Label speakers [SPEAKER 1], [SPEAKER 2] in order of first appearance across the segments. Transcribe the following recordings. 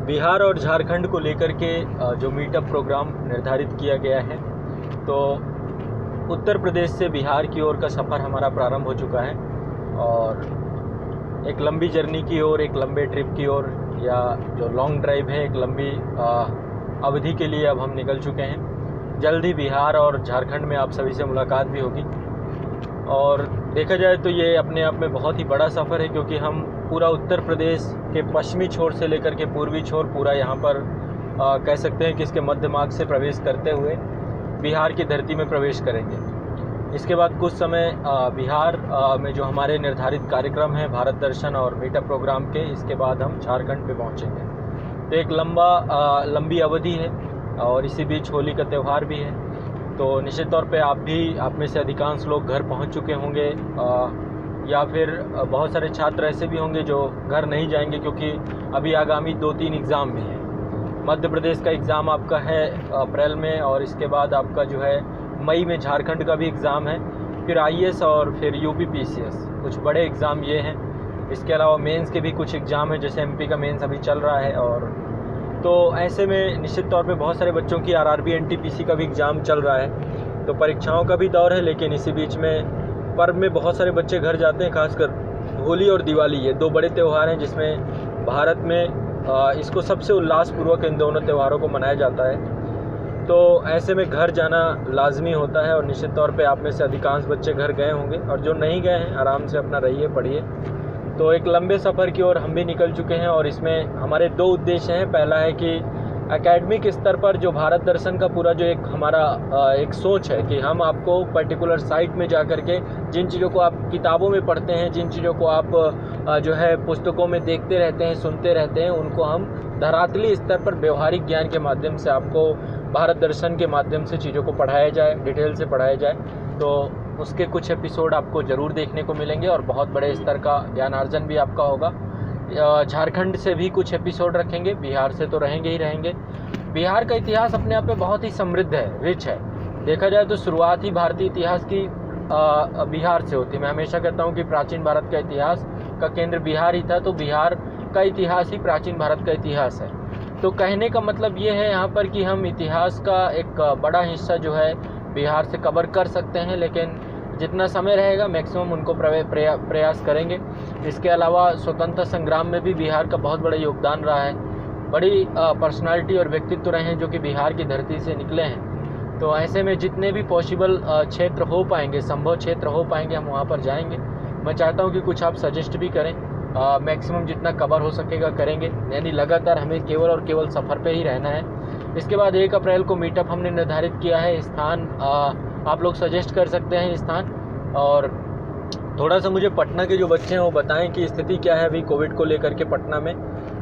[SPEAKER 1] बिहार और झारखंड को लेकर के जो मीटअप प्रोग्राम निर्धारित किया गया है, तो उत्तर प्रदेश से बिहार की ओर का सफ़र हमारा प्रारंभ हो चुका है और एक लंबी जर्नी की ओर, एक लंबे ट्रिप की ओर, या जो लॉन्ग ड्राइव है, एक लंबी अवधि के लिए अब हम निकल चुके हैं। जल्द ही बिहार और झारखंड में आप सभी से मुलाकात भी होगी। और देखा जाए तो ये अपने आप में बहुत ही बड़ा सफ़र है, क्योंकि हम पूरा उत्तर प्रदेश के पश्चिमी छोर से लेकर के पूर्वी छोर पूरा यहाँ पर कह सकते हैं कि इसके मध्य मार्ग से प्रवेश करते हुए बिहार की धरती में प्रवेश करेंगे। इसके बाद कुछ समय बिहार में जो हमारे निर्धारित कार्यक्रम हैं, भारत दर्शन और मीटअप प्रोग्राम के, इसके बाद हम झारखंड पे पहुँचेंगे। तो एक लंबी अवधि है और इसी बीच होली का त्यौहार भी है। तो निश्चित तौर पे आप में से अधिकांश लोग घर पहुंच चुके होंगे, या फिर बहुत सारे छात्र ऐसे भी होंगे जो घर नहीं जाएंगे, क्योंकि अभी आगामी 2-3 एग्ज़ाम भी हैं। मध्य प्रदेश का एग्ज़ाम आपका है अप्रैल में, और इसके बाद आपका जो है मई में झारखंड का भी एग्ज़ाम है, फिर IAS और फिर UP PCS, कुछ बड़े एग्ज़ाम ये हैं। इसके अलावा मेंस के भी कुछ एग्ज़ाम हैं, जैसे MP का मेंस अभी चल रहा है। और तो ऐसे में निश्चित तौर पे बहुत सारे बच्चों की RRB NTPC का भी एग्ज़ाम चल रहा है। तो परीक्षाओं का भी दौर है, लेकिन इसी बीच में पर्व में बहुत सारे बच्चे घर जाते हैं। खासकर होली और दिवाली, ये 2 बड़े त्यौहार हैं जिसमें भारत में इसको सबसे उल्लासपूर्वक इन दोनों त्यौहारों को मनाया जाता है। तो ऐसे में घर जाना लाजमी होता है, और निश्चित तौर पे आप में से अधिकांश बच्चे घर गए होंगे, और जो नहीं गए हैं आराम से अपना रहिए, पढ़िए। तो एक लंबे सफ़र की ओर हम भी निकल चुके हैं, और इसमें हमारे 2 उद्देश्य हैं। पहला है कि एकेडमिक स्तर पर जो भारत दर्शन का पूरा जो एक हमारा एक सोच है कि हम आपको पर्टिकुलर साइट में जा कर के जिन चीज़ों को आप किताबों में पढ़ते हैं, जिन चीज़ों को आप जो है पुस्तकों में देखते रहते हैं, सुनते रहते हैं, उनको हम धरातली स्तर पर व्यवहारिक ज्ञान के माध्यम से आपको भारत दर्शन के माध्यम से चीज़ों को पढ़ाया जाए, डिटेल से पढ़ाया जाए। तो उसके कुछ एपिसोड आपको ज़रूर देखने को मिलेंगे, और बहुत बड़े स्तर का ज्ञानार्जन भी आपका होगा। झारखंड से भी कुछ एपिसोड रखेंगे, बिहार से तो रहेंगे ही रहेंगे। बिहार का इतिहास अपने आप में बहुत ही समृद्ध है, रिच है। देखा जाए तो शुरुआत ही भारतीय इतिहास की बिहार से होती है। मैं हमेशा कहता हूँ कि प्राचीन भारत का इतिहास का केंद्र बिहार ही था, तो बिहार का इतिहास ही प्राचीन भारत का इतिहास है। तो कहने का मतलब ये है यहाँ पर कि हम इतिहास का एक बड़ा हिस्सा जो है बिहार से कवर कर सकते हैं, लेकिन जितना समय रहेगा मैक्सिमम उनको प्रयास करेंगे। इसके अलावा स्वतंत्रता संग्राम में भी बिहार का बहुत बड़ा योगदान रहा है। बड़ी पर्सनालिटी और व्यक्तित्व रहे हैं जो कि बिहार की धरती से निकले हैं। तो ऐसे में जितने भी पॉसिबल क्षेत्र हो पाएंगे, संभव क्षेत्र हो पाएंगे, हम वहाँ पर जाएंगे। मैं चाहता हूँ कि कुछ आप सजेस्ट भी करें, मैक्सिमम जितना कवर हो सकेगा करेंगे, यानी लगातार हमें केवल और केवल सफ़र पे ही रहना है। इसके बाद 1 अप्रैल को मीटअप हमने निर्धारित किया है। स्थान आप लोग सजेस्ट कर सकते हैं स्थान, और थोड़ा सा मुझे पटना के जो बच्चे हैं वो बताएं कि स्थिति क्या है अभी कोविड को लेकर के। पटना में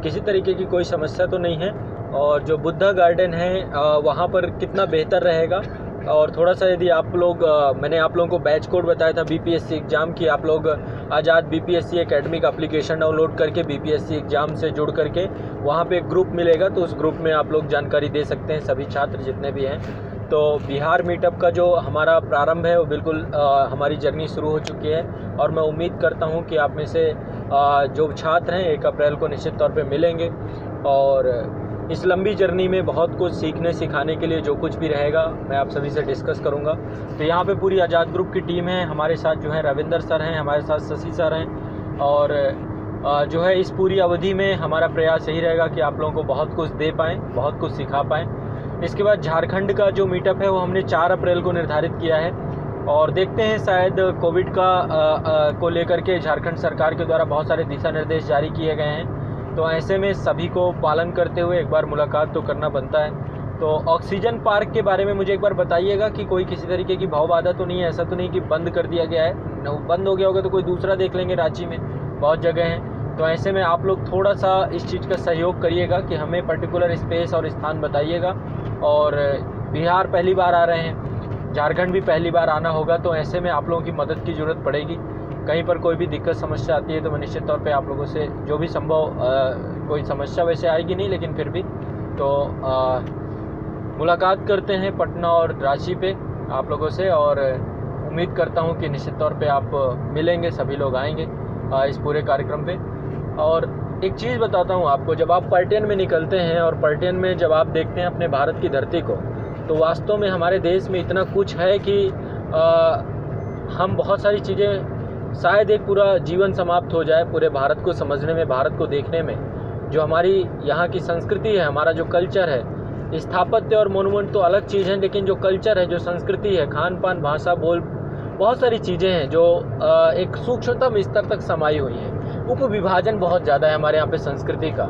[SPEAKER 1] किसी तरीके की कोई समस्या तो नहीं है, और जो बुद्धा गार्डन है वहाँ पर कितना बेहतर रहेगा। और थोड़ा सा यदि आप लोग मैंने आप लोगों को बैच कोड बताया था BPSC एग्ज़ाम की, आप लोग आज़ाद BPSC एकेडमिक एप्लीकेशन डाउनलोड करके BPSC एग्ज़ाम से जुड़ करके वहाँ पे एक ग्रुप मिलेगा, तो उस ग्रुप में आप लोग जानकारी दे सकते हैं, सभी छात्र जितने भी हैं। तो बिहार मीटअप का जो हमारा प्रारंभ है वो बिल्कुल हमारी जर्नी शुरू हो चुकी है, और मैं उम्मीद करता हूँ कि आप में से जो छात्र हैं 1 अप्रैल को निश्चित तौर पे मिलेंगे। और इस लंबी जर्नी में बहुत कुछ सीखने सिखाने के लिए जो कुछ भी रहेगा मैं आप सभी से डिस्कस करूंगा। तो यहाँ पे पूरी आज़ाद ग्रुप की टीम है। हमारे साथ जो है रविंदर सर हैं, हमारे साथ शशि सर हैं, और जो है इस पूरी अवधि में हमारा प्रयास यही रहेगा कि आप लोगों को बहुत कुछ दे पाएँ, बहुत कुछ सिखा पाएँ। इसके बाद झारखंड का जो मीटअप है वो हमने 4 अप्रैल को निर्धारित किया है, और देखते हैं शायद कोविड को लेकर के झारखंड सरकार के द्वारा बहुत सारे दिशा निर्देश जारी किए गए हैं। तो ऐसे में सभी को पालन करते हुए एक बार मुलाकात तो करना बनता है। तो ऑक्सीजन पार्क के बारे में मुझे एक बार बताइएगा कि कोई किसी तरीके की भाव बाधा तो नहीं है, ऐसा तो नहीं कि बंद कर दिया गया है। बंद हो गया होगा तो कोई दूसरा देख लेंगे, रांची में बहुत जगह हैं। तो ऐसे में आप लोग थोड़ा सा इस चीज़ का सहयोग करिएगा कि हमें पर्टिकुलर स्पेस और स्थान बताइएगा। और बिहार पहली बार आ रहे हैं, झारखंड भी पहली बार आना होगा, तो ऐसे में आप लोगों की मदद की ज़रूरत पड़ेगी। कहीं पर कोई भी दिक्कत समस्या आती है तो मैं निश्चित तौर पे आप लोगों से जो भी संभव, कोई समस्या वैसे आएगी नहीं, लेकिन फिर भी तो मुलाकात करते हैं पटना और रांची पे आप लोगों से। और उम्मीद करता हूं कि निश्चित तौर पे आप मिलेंगे, सभी लोग आएंगे इस पूरे कार्यक्रम पे। और एक चीज़ बताता हूँ आपको, जब आप पर्यटन में निकलते हैं और पर्यटन में जब आप देखते हैं अपने भारत की धरती को, तो वास्तव में हमारे देश में इतना कुछ है कि हम बहुत सारी चीज़ें, शायद एक पूरा जीवन समाप्त हो जाए पूरे भारत को समझने में, भारत को देखने में। जो हमारी यहाँ की संस्कृति है, हमारा जो कल्चर है, स्थापत्य और मोनूमेंट तो अलग चीज़ है, लेकिन जो कल्चर है, जो संस्कृति है, खान पान, भाषा, बोल, बहुत सारी चीज़ें हैं जो एक सूक्ष्मतम स्तर तक समाई हुई हैं। उप विभाजन बहुत ज़्यादा है हमारे यहाँ पे संस्कृति का,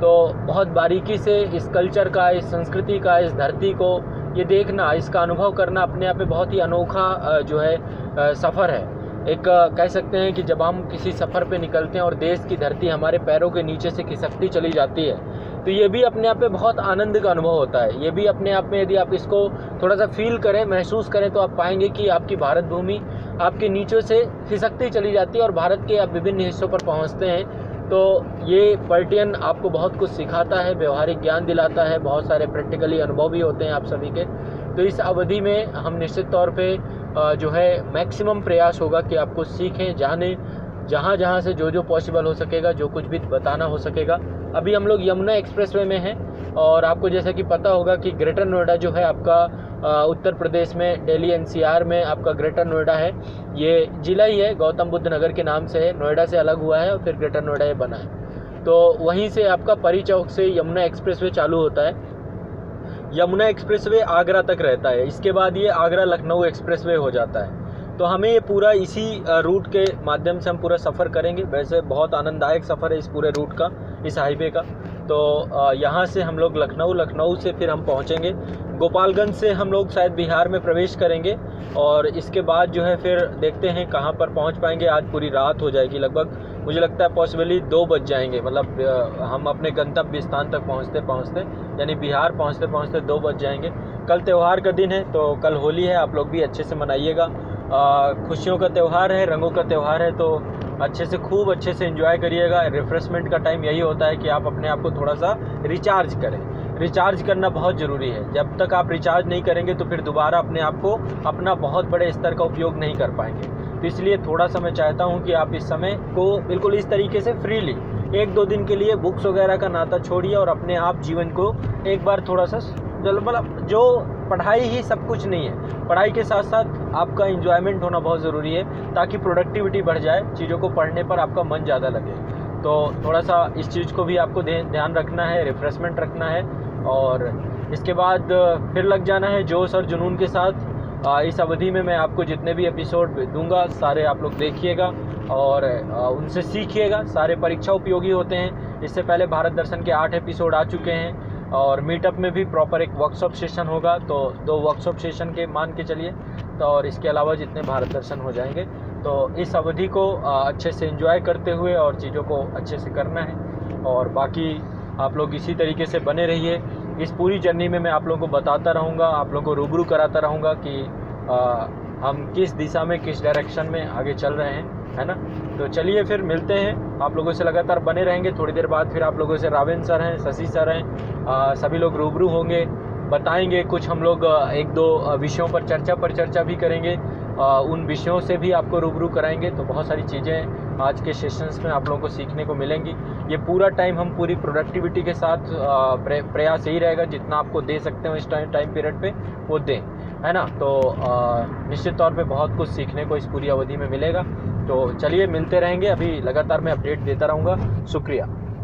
[SPEAKER 1] तो बहुत बारीकी से इस कल्चर का, इस संस्कृति का, इस धरती को ये देखना, इसका अनुभव करना अपने आप में बहुत ही अनोखा जो है सफ़र है। एक कह सकते हैं कि जब हम किसी सफ़र पे निकलते हैं और देश की धरती हमारे पैरों के नीचे से खिसकती चली जाती है, तो ये भी अपने आप में बहुत आनंद का अनुभव होता है। ये भी अपने आप में, यदि आप इसको थोड़ा सा फील करें, महसूस करें, तो आप पाएंगे कि आपकी भारत भूमि आपके नीचों से खिसकती चली जाती है और भारत के आप विभिन्न हिस्सों पर पहुंचते हैं। तो ये पर्यटन आपको बहुत कुछ सिखाता है, व्यवहारिक ज्ञान दिलाता है, बहुत सारे प्रैक्टिकली अनुभव भी होते हैं आप सभी के। तो इस अवधि में हम निश्चित तौर पे जो है मैक्सिमम प्रयास होगा कि आपको सीखें, जानें, जहाँ से जो पॉसिबल हो सकेगा, जो कुछ भी बताना हो सकेगा। अभी हम लोग यमुना एक्सप्रेसवे में हैं और आपको जैसा कि पता होगा कि ग्रेटर नोएडा जो है आपका उत्तर प्रदेश में, दिल्ली एनसीआर में आपका ग्रेटर नोएडा है। ये जिला ही है, गौतम बुद्ध नगर के नाम से है, नोएडा से अलग हुआ है और फिर ग्रेटर नोएडा ये बना है। तो वहीं से आपका परी चौक से यमुना एक्सप्रेसवे चालू होता है। यमुना एक्सप्रेसवे आगरा तक रहता है, इसके बाद ये आगरा लखनऊ एक्सप्रेसवे हो जाता है। तो हमें ये पूरा इसी रूट के माध्यम से हम पूरा सफ़र करेंगे। वैसे बहुत आनंददायक सफ़र है इस पूरे रूट का, इस हाईवे का। तो यहाँ से हम लोग लखनऊ से फिर हम पहुँचेंगे गोपालगंज से, हम लोग शायद बिहार में प्रवेश करेंगे और इसके बाद जो है फिर देखते हैं कहाँ पर पहुँच पाएंगे। आज पूरी रात हो जाएगी, लगभग मुझे लगता है पॉसिबली 2 बज जाएंगे, मतलब हम अपने गंतव्य स्थान तक पहुँचते यानी बिहार पहुँचते 2 बज जाएंगे। कल त्यौहार का दिन है, तो कल होली है, आप लोग भी अच्छे से मनाइएगा। खुशियों का त्यौहार है, रंगों का त्यौहार है, तो अच्छे से, खूब अच्छे से एंजॉय करिएगा। रिफ्रेशमेंट का टाइम यही होता है कि आप अपने आप को थोड़ा सा रिचार्ज करें। रिचार्ज करना बहुत ज़रूरी है। जब तक आप रिचार्ज नहीं करेंगे तो फिर दोबारा अपने आप को अपना बहुत बड़े स्तर का उपयोग नहीं कर पाएंगे। तो इसलिए थोड़ा सा मैं चाहता हूँ कि आप इस समय को बिल्कुल इस तरीके से फ्रीली 1-2 दिन के लिए बुक्स वगैरह का नाता छोड़िए और अपने आप जीवन को एक बार थोड़ा सा, मतलब जो पढ़ाई ही सब कुछ नहीं है, पढ़ाई के साथ साथ आपका एंजॉयमेंट होना बहुत ज़रूरी है ताकि प्रोडक्टिविटी बढ़ जाए, चीज़ों को पढ़ने पर आपका मन ज़्यादा लगे। तो थोड़ा सा इस चीज़ को भी आपको ध्यान रखना है, रिफ्रेशमेंट रखना है और इसके बाद फिर लग जाना है जोश और जुनून के साथ। इस अवधि में मैं आपको जितने भी एपिसोड दूंगा सारे आप लोग देखिएगा और उनसे सीखिएगा। सारे परीक्षा उपयोगी होते हैं। इससे पहले भारत दर्शन के 8 एपिसोड आ चुके हैं और मीटअप में भी प्रॉपर एक वर्कशॉप सेशन होगा, तो 2 वर्कशॉप सेशन के मान के चलिए। तो और इसके अलावा जितने भारत दर्शन हो जाएंगे, तो इस अवधि को अच्छे से एंजॉय करते हुए और चीज़ों को अच्छे से करना है। और बाकी आप लोग इसी तरीके से बने रहिए। इस पूरी जर्नी में मैं आप लोगों को बताता रहूँगा, आप लोगों को रूबरू कराता रहूँगा कि हम किस दिशा में, किस डायरेक्शन में आगे चल रहे हैं, है ना। तो चलिए फिर मिलते हैं, आप लोगों से लगातार बने रहेंगे। थोड़ी देर बाद फिर आप लोगों से रावेन सर हैं, शशि सर हैं, सभी लोग रूबरू होंगे, बताएंगे कुछ। हम लोग 1-2 विषयों पर चर्चा भी करेंगे, उन विषयों से भी आपको रूबरू कराएंगे। तो बहुत सारी चीज़ें आज के सेशंस में आप लोगों को सीखने को मिलेंगी। ये पूरा टाइम हम पूरी प्रोडक्टिविटी के साथ प्रयास यही रहेगा, जितना आपको दे सकते हो इस टाइम पीरियड पे वो दें, है ना। तो निश्चित तौर पे बहुत कुछ सीखने को इस पूरी अवधि में मिलेगा। तो चलिए मिलते रहेंगे, अभी लगातार मैं अपडेट देता रहूँगा। शुक्रिया।